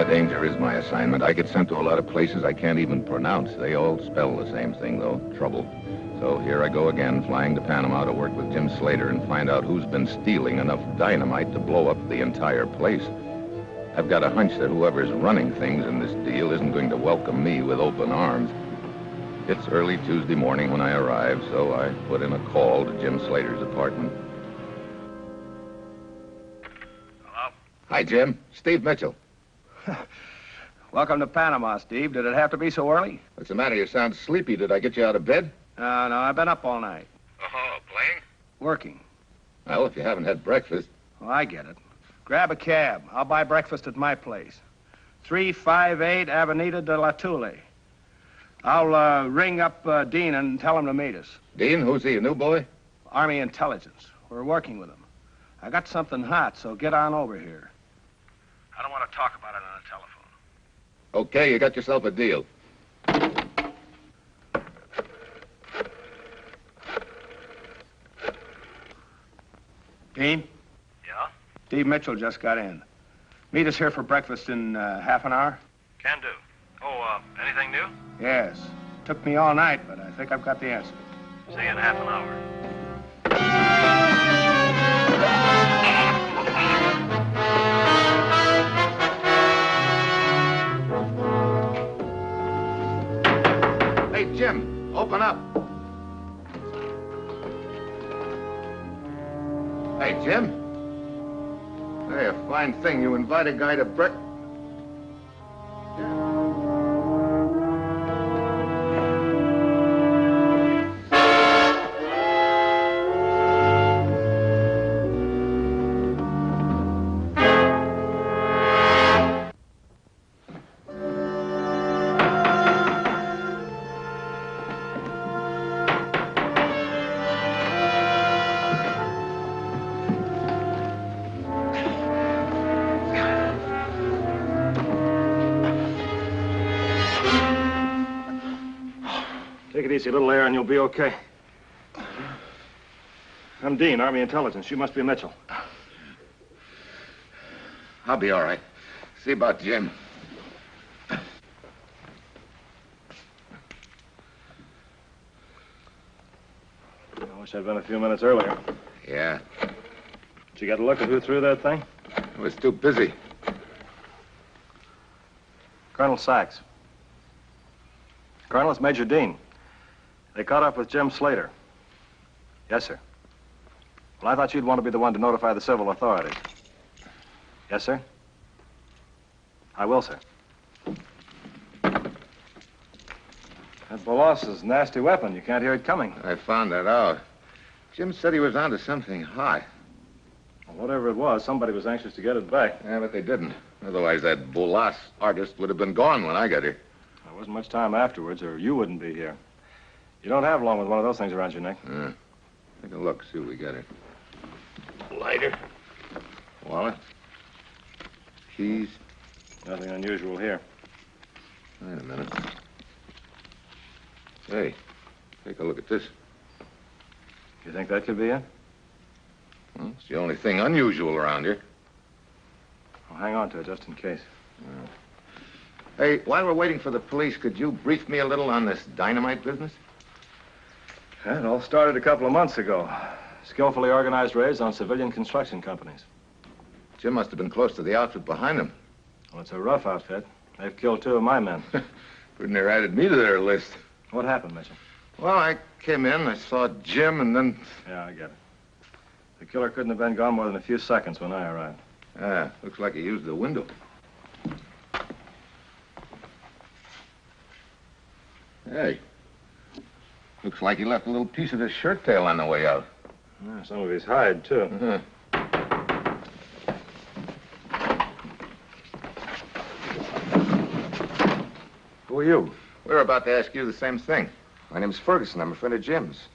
danger is my assignment. I get sent to a lot of places I can't even pronounce. They all spell the same thing, though, trouble. So here I go again, flying to Panama to work with Jim Slater and find out who's been stealing enough dynamite to blow up the entire place. I've got a hunch that whoever's running things in this deal isn't going to welcome me with open arms. It's early Tuesday morning when I arrive, so I put in a call to Jim Slater's apartment. Hello? Hi, Jim. Steve Mitchell. Welcome to Panama, Steve. Did it have to be so early? What's the matter? You sound sleepy. Did I get you out of bed? No, I've been up all night. Oh, playing? Working. Well, if you haven't had breakfast. Well, I get it. Grab a cab. I'll buy breakfast at my place. 358 Avenida de la Tule. I'll ring up Dean and tell him to meet us. Dean, who's he, a new boy? Army intelligence. We're working with him. I got something hot, so get on over here. I don't want to talk about it on the telephone. Okay, you got yourself a deal. Dean? Yeah? Steve Mitchell just got in. Meet us here for breakfast in half an hour. Can do. Oh, anything new? Yes. Took me all night, but I think I've got the answer. See you in half an hour. Hey, Jim, open up. Hey, Jim. Hey, a fine thing. You invite a guy to breakfast. Take it easy, little air, and you'll be okay. I'm Dean, Army Intelligence. You must be Mitchell. I'll be all right. See about Jim. I wish I'd been a few minutes earlier. Yeah, Did you get a look at who threw that thing? I was too busy. Colonel Sachs. Colonel, it's Major Dean. They caught up with Jim Slater. Yes, sir. Well, I thought you'd want to be the one to notify the civil authorities. Yes, sir? I will, sir. That Bolas's nasty weapon. You can't hear it coming. I found that out. Jim said he was onto something hot. Well, whatever it was, somebody was anxious to get it back. Yeah, but they didn't. Otherwise, that Bolas artist would have been gone when I got here. There wasn't much time afterwards, or you wouldn't be here. You don't have long with one of those things around your neck. Take a look, see what we got here. Lighter. Wallet. Keys. Nothing unusual here. Wait a minute. Hey, take a look at this. You think that could be it? Well, it's the only thing unusual around here. Well, hang on to it just in case. Hey, while we're waiting for the police, could you brief me a little on this dynamite business? It all started a couple of months ago. Skillfully organized raids on civilian construction companies. Jim must have been close to the outfit behind him. Well, it's a rough outfit. They've killed 2 of my men. Couldn't have added me to their list. What happened, Mitchell? Well, I came in, I saw Jim, and then... Yeah, I get it. The killer couldn't have been gone more than a few seconds when I arrived. Ah, looks like he used the window. Hey. Looks like he left a little piece of his shirt tail on the way out. Yeah, some of his hide, too. Uh-huh. Who are you? We're about to ask you the same thing. My name's Ferguson. I'm a friend of Jim's.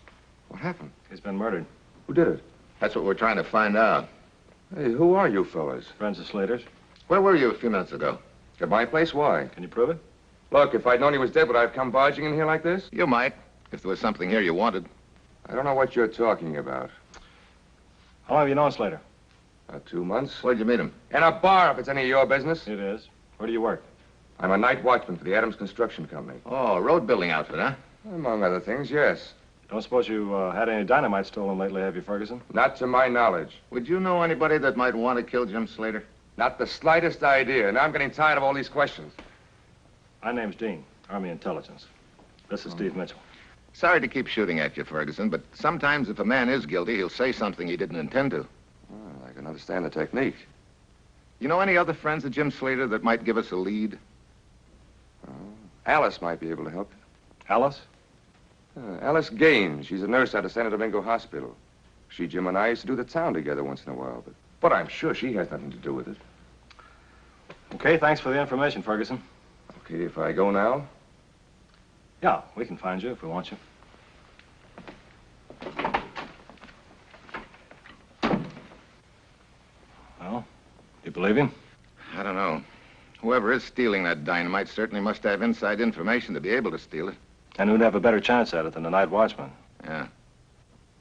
What happened? He's been murdered. Who did it? That's what we're trying to find out. Hey, who are you fellas? Friends of Slater's. Where were you a few minutes ago? At my place? Why? Can you prove it? Look, if I'd known he was dead, would I have come barging in here like this? You might, if there was something here you wanted. I don't know what you're talking about. How long have you known Slater? 2 months. Where'd you meet him? In a bar, if it's any of your business. It is. Where do you work? I'm a night watchman for the Adams Construction Company. Oh, road building outfit, huh? Among other things, yes. Don't suppose you had any dynamite stolen lately, have you, Ferguson? Not to my knowledge. Would you know anybody that might want to kill Jim Slater? Not the slightest idea. Now I'm getting tired of all these questions. My name's Dean, Army Intelligence. This is Steve Mitchell. Sorry to keep shooting at you, Ferguson, but sometimes if a man is guilty, he'll say something he didn't intend to. Well, I can understand the technique. You know any other friends of Jim Slater that might give us a lead? Alice might be able to help. Alice? Alice Gaines. She's a nurse out of San Domingo Hospital. She, Jim, and I used to do the town together once in a while, but I'm sure she has nothing to do with it. Okay, thanks for the information, Ferguson. Okay, if I go now? Yeah, we can find you if we want you. Well, you believe him? I don't know. Whoever is stealing that dynamite certainly must have inside information to be able to steal it. And who'd have a better chance at it than the night watchman? Yeah.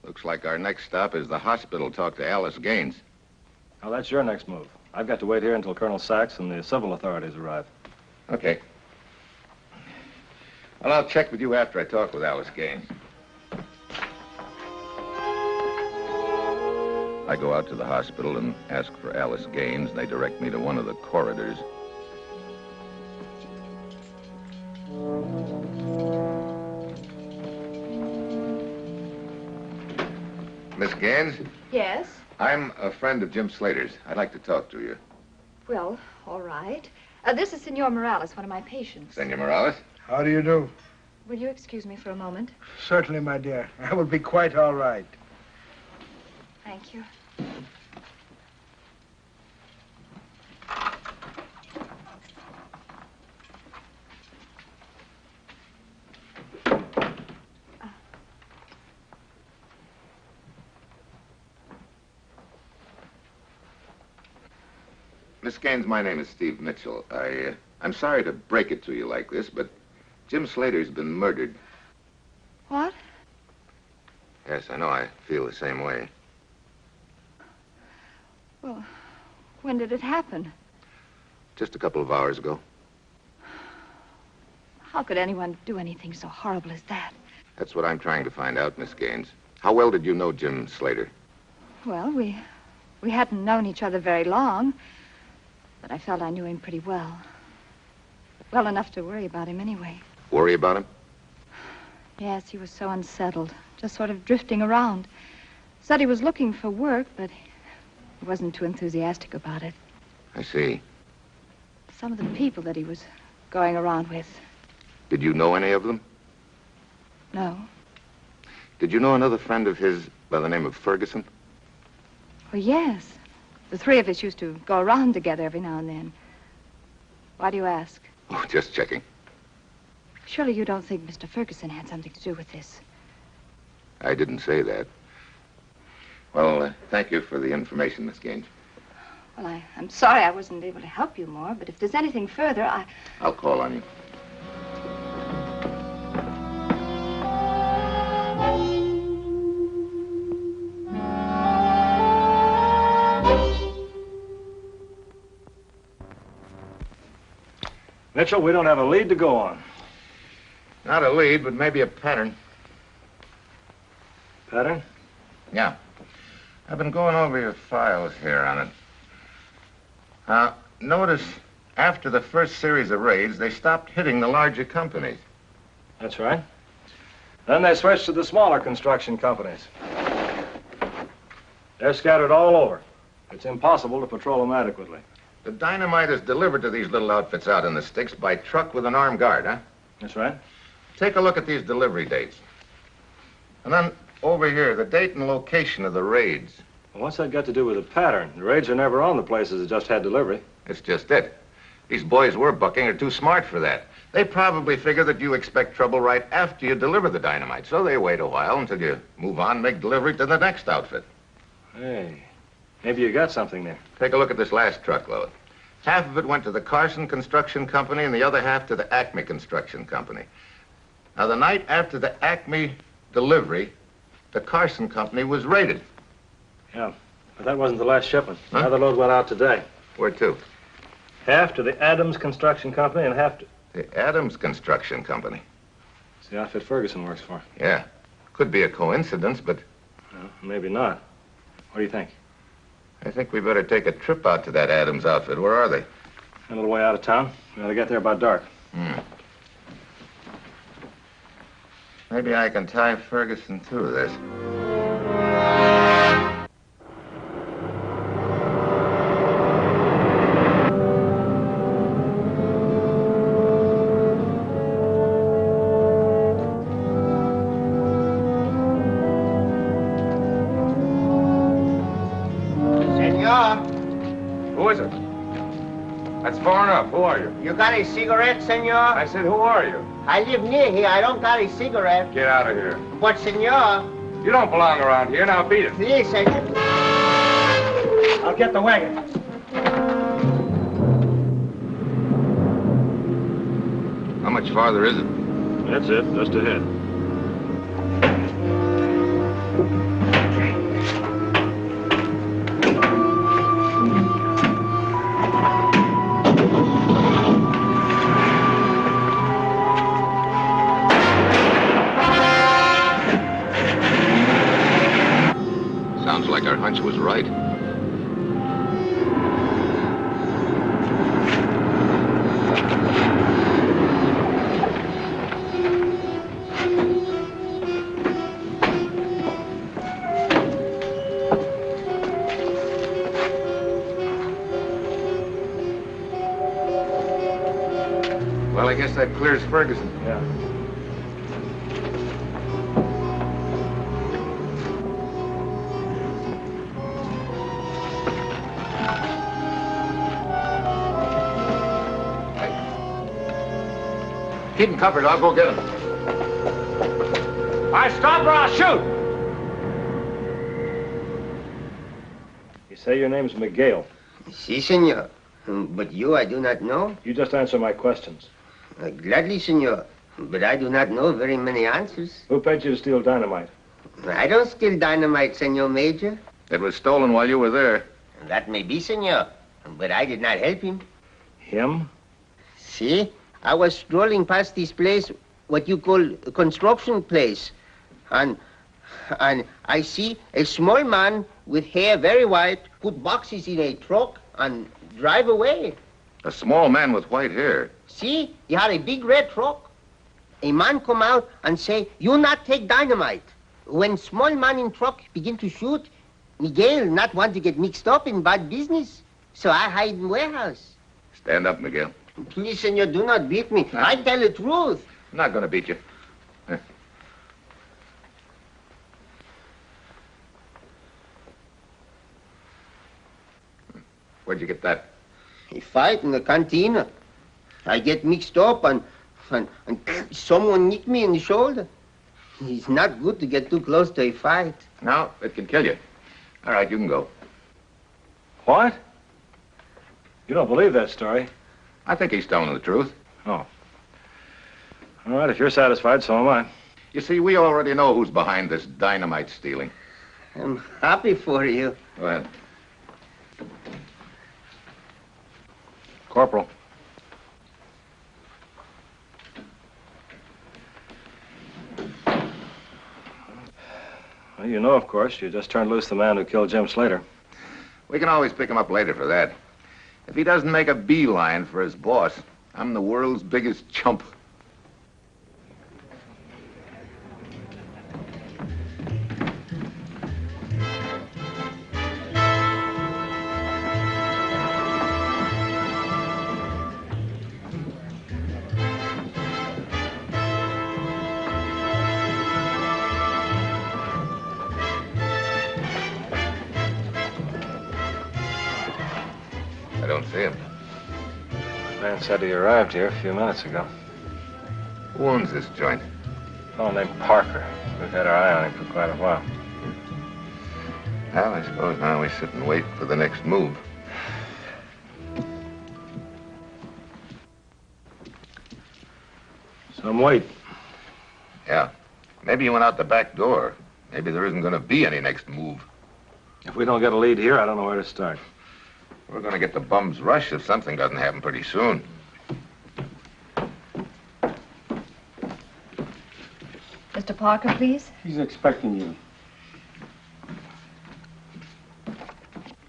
Looks like our next stop is the hospital. Talk to Alice Gaines. Now, that's your next move. I've got to wait here until Colonel Sachs and the civil authorities arrive. Okay. Well, I'll check with you after I talk with Alice Gaines. I go out to the hospital and ask for Alice Gaines. They direct me to one of the corridors. Miss Gaines? Yes? I'm a friend of Jim Slater's. I'd like to talk to you. Well, all right. This is Senor Morales, one of my patients. Senor Morales? How do you do? Will you excuse me for a moment? Certainly, my dear. I will be quite all right. Thank you. Miss Gaines, my name is Steve Mitchell. I'm sorry to break it to you like this, but Jim Slater's been murdered. What? Yes, I know. I feel the same way. Well, when did it happen? Just a couple of hours ago. How could anyone do anything so horrible as that? That's what I'm trying to find out, Miss Gaines. How well did you know Jim Slater? Well, we hadn't known each other very long, but I felt I knew him pretty well. Well enough to worry about him anyway. Worry about him? Yes, he was so unsettled, just sort of drifting around. Said he was looking for work, but he wasn't too enthusiastic about it. I see. Some of the people that he was going around with. Did you know any of them? No. Did you know another friend of his by the name of Ferguson? Well, yes. The three of us used to go around together every now and then. Why do you ask? Oh, just checking. Surely you don't think Mr. Ferguson had something to do with this? I didn't say that. Well, thank you for the information, Miss Gaines. Well, I'm sorry I wasn't able to help you more, but if there's anything further, I'll call on you. Mitchell, we don't have a lead to go on. Not a lead, but maybe a pattern. Pattern? Yeah. I've been going over your files here on it. Notice after the first series of raids, they stopped hitting the larger companies. That's right. Then they switched to the smaller construction companies. They're scattered all over. It's impossible to patrol them adequately. The dynamite is delivered to these little outfits out in the sticks by truck with an armed guard, huh? That's right. Take a look at these delivery dates. And then over here, the date and location of the raids. Well, what's that got to do with the pattern? The raids are never on the places that just had delivery. It's just it. These boys we're bucking are too smart for that. They probably figure that you expect trouble right after you deliver the dynamite, so they wait a while until you move on and make delivery to the next outfit. Hey, maybe you got something there. Take a look at this last truckload. Half of it went to the Carson Construction Company and the other half to the Acme Construction Company. Now, the night after the Acme delivery, the Carson Company was raided. Yeah, but that wasn't the last shipment. Huh? Another load went out today. Where to? Half to the Adams Construction Company and half to... The Adams Construction Company. It's the outfit Ferguson works for. Yeah. Could be a coincidence, but... Well, maybe not. What do you think? I think we better take a trip out to that Adams outfit. Where are they? A little way out of town. We ought to get there about dark. Maybe I can tie Ferguson to this. Who is it? That's far enough. Who are you? You got a cigarette, senor? I said, who are you? I live near here. I don't got a cigarette. Get out of here. But, senor... You don't belong around here. Now beat it. Please, senor. I'll get the wagon. How much farther is it? That's it, just ahead. Sounds like our hunch was right. Well, I guess that clears Ferguson. Yeah. Keep him covered. I'll go get him. I stop or I'll shoot. You say your name's Miguel. Si, senor. But you, I do not know. You just answer my questions. Gladly, senor. But I do not know very many answers. Who paid you to steal dynamite? I don't steal dynamite, senor Major. It was stolen while you were there. That may be, senor. But I did not help him. Him? See? I was strolling past this place, what you call a construction place. And I see a small man with hair very white put boxes in a truck and drive away. A small man with white hair. See, he had a big red truck. A man come out and say, you not take dynamite. When small man in truck begin to shoot, Miguel not want to get mixed up in bad business. So I hide in warehouse. Stand up, Miguel. Please, senor, do not beat me. I tell the truth. I'm not going to beat you. Here. Where'd you get that? A fight in the cantina. I get mixed up and someone nicked me in the shoulder. It's not good to get too close to a fight. No, it can kill you. All right, you can go. What? You don't believe that story? I think he's telling the truth. Oh. All right, if you're satisfied, so am I. You see, we already know who's behind this dynamite stealing. I'm happy for you. Go ahead. Corporal. Well, you know, of course, you just turned loose the man who killed Jim Slater. We can always pick him up later for that. If he doesn't make a beeline for his boss, I'm the world's biggest chump. I don't see him. The man said he arrived here a few minutes ago. Who owns this joint? A fellow named Parker. We've had our eye on him for quite a while. Well, I suppose now we sit and wait for the next move. Some wait. Yeah. Maybe he went out the back door. Maybe there isn't going to be any next move. If we don't get a lead here, I don't know where to start. We're going to get the bum's rush if something doesn't happen pretty soon. Mr. Parker, please. He's expecting you.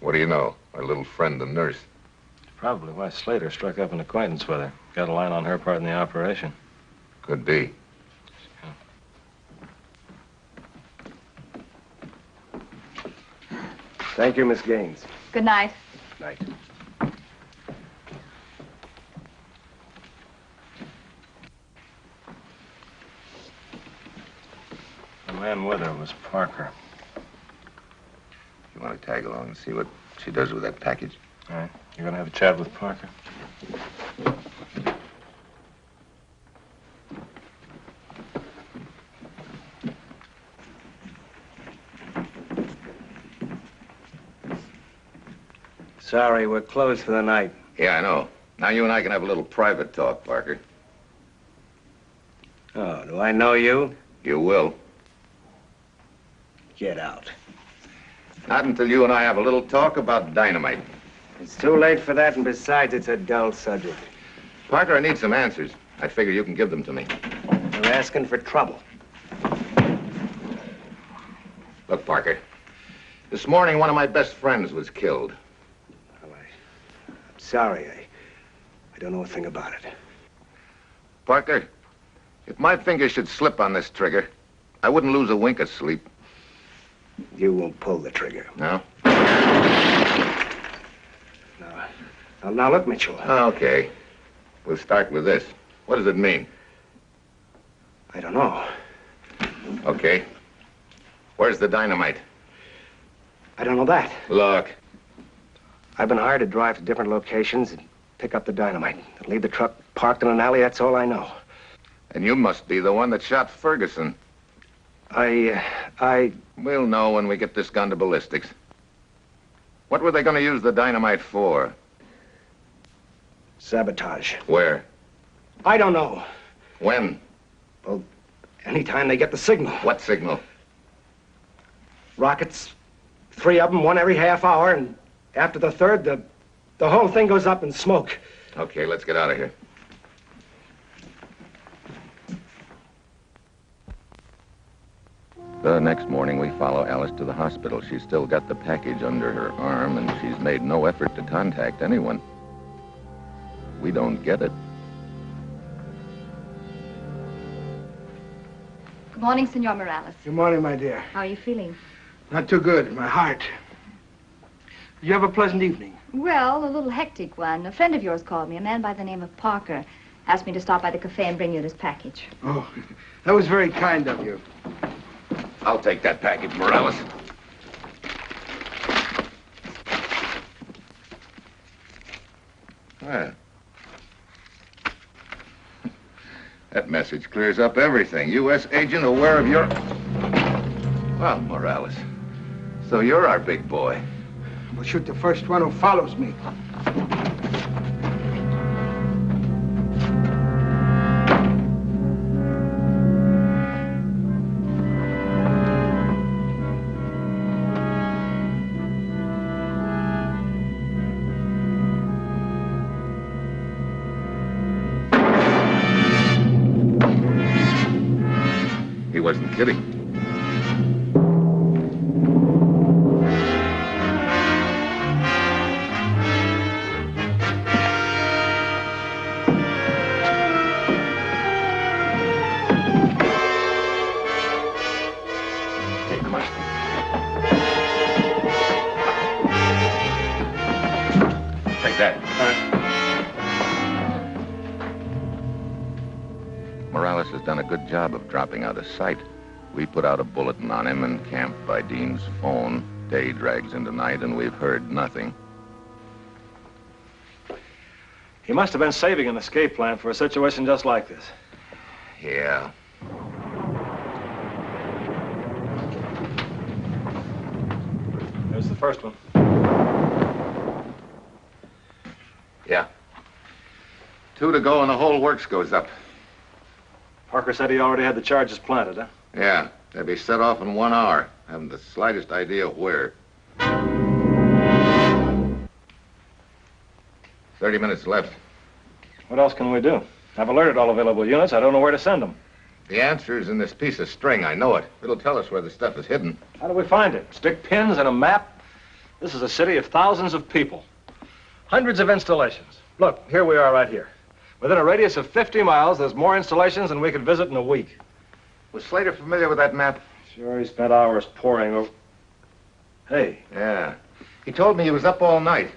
What do you know? Our little friend, the nurse. Probably why Slater struck up an acquaintance with her. Got a line on her part in the operation. Could be. Thank you, Miss Gaines. Good night. Night. The man with her was Parker. You want to tag along and see what she does with that package? All right. You're going to have a chat with Parker? Sorry, we're closed for the night. Yeah, I know. Now you and I can have a little private talk, Parker. Oh, do I know you? You will. Get out. Not until you and I have a little talk about dynamite. It's too late for that, and besides, it's a dull subject. Parker, I need some answers. I figure you can give them to me. You're asking for trouble. Look, Parker. This morning, one of my best friends was killed. Well, I'm sorry. I don't know a thing about it. Parker, if my finger should slip on this trigger, I wouldn't lose a wink of sleep. You won't pull the trigger. No? Now look, Mitchell. Okay. We'll start with this. What does it mean? I don't know. Okay. Where's the dynamite? I don't know that. Look. I've been hired to drive to different locations and pick up the dynamite. Leave the truck parked in an alley, that's all I know. And you must be the one that shot Ferguson. We'll know when we get this gun to ballistics. What were they going to use the dynamite for? Sabotage. Where? I don't know. When? Well, anytime they get the signal. What signal? Rockets. 3 of them, one every half hour, and after the third, the whole thing goes up in smoke. Okay, let's get out of here. The next morning, we follow Alice to the hospital. She's still got the package under her arm, and she's made no effort to contact anyone. We don't get it. Good morning, Senor Morales. Good morning, my dear. How are you feeling? Not too good. My heart. Did you have a pleasant evening? Well, a little hectic one. A friend of yours called me, a man by the name of Parker. Asked me to stop by the cafe and bring you this package. Oh, that was very kind of you. I'll take that package, Morales. Well, that message clears up everything. U.S. agent aware of your... Well, Morales, so you're our big boy. We'll shoot the first one who follows me. He wasn't kidding. Okay, come on. Take that. Morales has done a good job of dropping out of sight. We put out a bulletin on him and camped by Dean's phone. Day drags into night, and we've heard nothing. He must have been saving an escape plan for a situation just like this. Yeah. There's the first one. Yeah. 2 to go and the whole works goes up. Parker said he already had the charges planted, huh? Yeah, they'll be set off in 1 hour. Haven't the slightest idea where. 30 minutes left. What else can we do? I've alerted all available units. I don't know where to send them. The answer is in this piece of string. I know it. It'll tell us where the stuff is hidden. How do we find it? Stick pins and a map? This is a city of thousands of people. Hundreds of installations. Look, here we are right here. Within a radius of 50 miles, there's more installations than we could visit in a week. Was Slater familiar with that map? Sure, he spent hours poring over... Hey. Yeah. He told me he was up all night.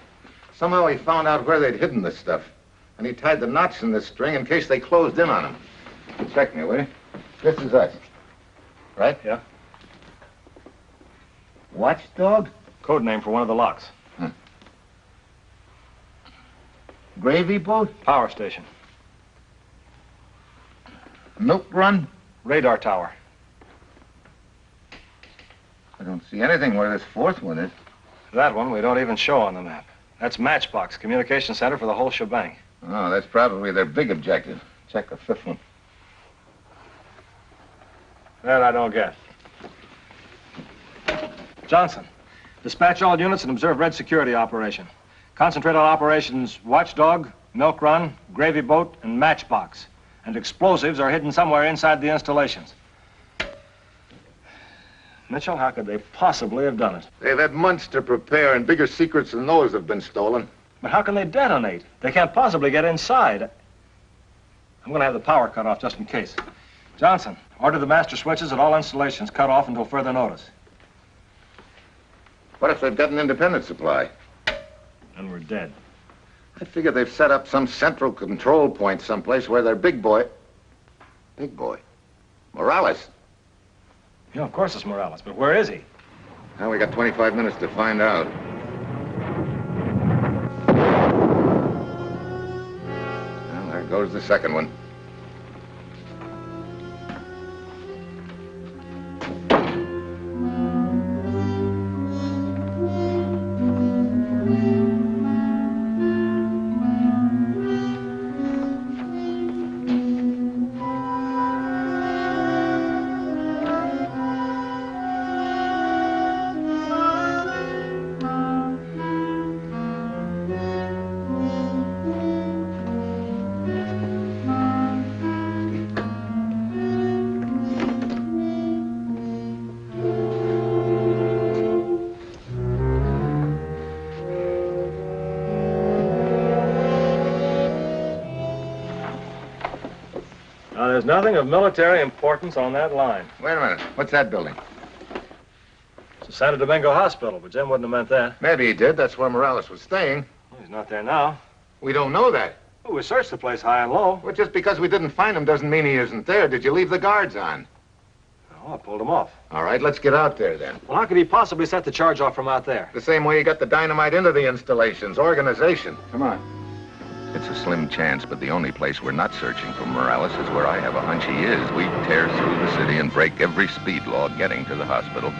Somehow he found out where they'd hidden this stuff. And he tied the knots in this string in case they closed in on him. Check me, will you? This is us. Right? Yeah. Watchdog? Code name for one of the locks. Gravy boat? Power station. Milk run? Radar tower. I don't see anything where this fourth one is. That one we don't even show on the map. That's Matchbox, communication center for the whole shebang. Oh, that's probably their big objective. Check the fifth one. That I don't get. Johnson, dispatch all units and observe red security operation. Concentrate on operations Watchdog, Milk Run, Gravy Boat, and Matchbox. And explosives are hidden somewhere inside the installations. Mitchell, how could they possibly have done it? They've had months to prepare, and bigger secrets than those have been stolen. But how can they detonate? They can't possibly get inside. I'm going to have the power cut off just in case. Johnson, order the master switches at all installations cut off until further notice. What if they've got an independent supply? Then we're dead. I figure they've set up some central control point someplace where their big boy... Big boy? Morales. Yeah, of course it's Morales, but where is he? Now we got 25 minutes to find out. Well, there goes the second one. There's nothing of military importance on that line. Wait a minute. What's that building? It's the Santo Domingo Hospital, but Jim wouldn't have meant that. Maybe he did. That's where Morales was staying. Well, he's not there now. We don't know that. Well, we searched the place high and low. Well, just because we didn't find him doesn't mean he isn't there. Did you leave the guards on? Oh, I pulled him off. All right, let's get out there then. Well, how could he possibly set the charge off from out there? The same way you got the dynamite into the installations. Organization. Come on. It's a slim chance, but the only place we're not searching for Morales is where I have a hunch he is. We tear through the city and break every speed law getting to the hospital.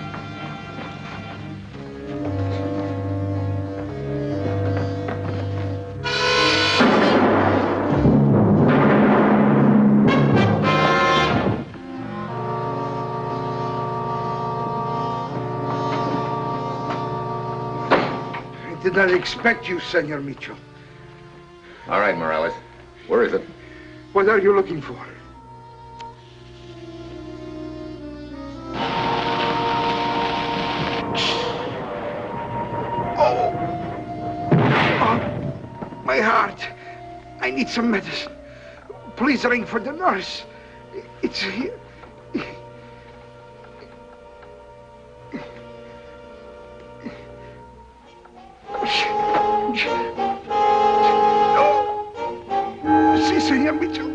I did not expect you, Senor Mitchell. All right, Morales. Where is it? What are you looking for? Oh! My heart. I need some medicine. Please ring for the nurse. It's here. Senor Mitchell,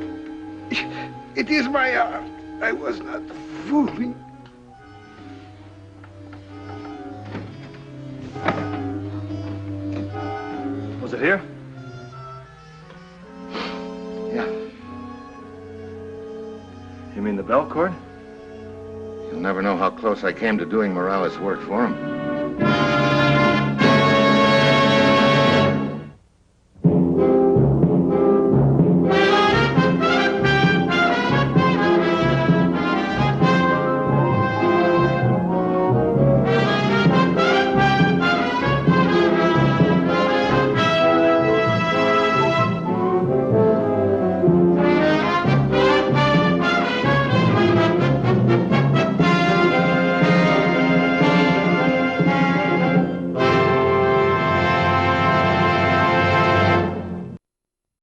it is my heart. I was not fooling. Was it here? Yeah. You mean the belt cord? You'll never know how close I came to doing Morales' work for him.